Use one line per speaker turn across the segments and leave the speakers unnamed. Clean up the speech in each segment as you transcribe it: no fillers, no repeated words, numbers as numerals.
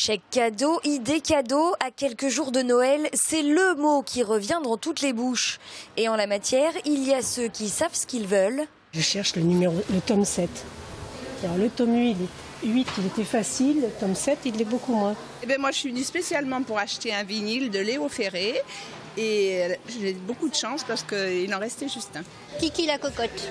Chèque cadeau, idée cadeau, à quelques jours de Noël, c'est le mot qui revient dans toutes les bouches. Et en la matière, il y a ceux qui savent ce qu'ils veulent.
Je cherche le tome 7. Alors le tome 8, il était facile, le tome 7, il l'est beaucoup moins.
Moi, je suis venue spécialement pour acheter un vinyle de Léo Ferré. Et j'ai beaucoup de chance parce qu'il en restait juste un.
Kiki la cocotte.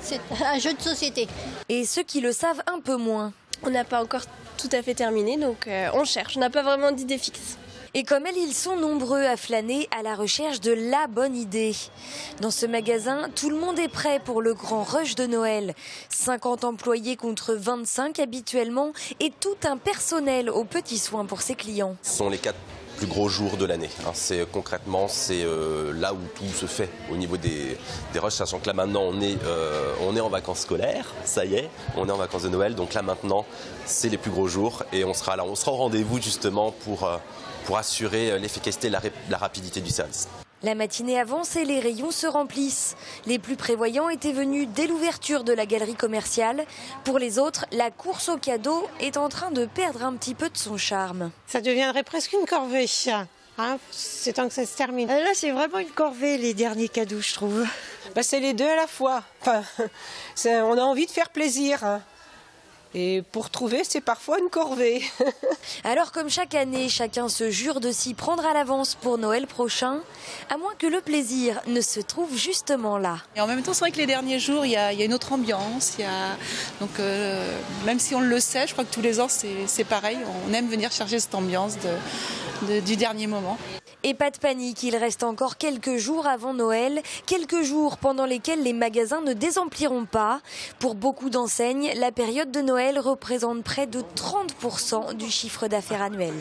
C'est un jeu de société.
Et ceux qui le savent un peu moins.
On n'a pas encore tout à fait terminé, donc on cherche. On n'a pas vraiment d'idée fixe.
Et comme elle, ils sont nombreux à flâner à la recherche de la bonne idée. Dans ce magasin, tout le monde est prêt pour le grand rush de Noël. 50 employés contre 25 habituellement et tout un personnel aux petits soins pour ses clients.
Ce sont les 4 plus gros jours de l'année. Concrètement, c'est là où tout se fait au niveau des rushs, sachant que là maintenant on est en vacances scolaires, ça y est, on est en vacances de Noël, donc là maintenant c'est les plus gros jours et on sera là, on sera au rendez-vous justement pour assurer l'efficacité et la rapidité du service.
La matinée avance et les rayons se remplissent. Les plus prévoyants étaient venus dès l'ouverture de la galerie commerciale. Pour les autres, la course aux cadeaux est en train de perdre un petit peu de son charme.
Ça deviendrait presque une corvée. C'est temps que ça se termine. Là, c'est vraiment une corvée, les derniers cadeaux, je trouve.
C'est les deux à la fois. On a envie de faire plaisir. Et pour trouver, c'est parfois une corvée.
Alors comme chaque année, chacun se jure de s'y prendre à l'avance pour Noël prochain, à moins que le plaisir ne se trouve justement là.
Et en même temps, c'est vrai que les derniers jours, il y a une autre ambiance. Donc même si on le sait, je crois que tous les ans, c'est pareil. On aime venir chercher cette ambiance du dernier moment.
Et pas de panique, il reste encore quelques jours avant Noël, quelques jours pendant lesquels les magasins ne désempliront pas. Pour beaucoup d'enseignes, la période de Noël représente près de 30% du chiffre d'affaires annuel.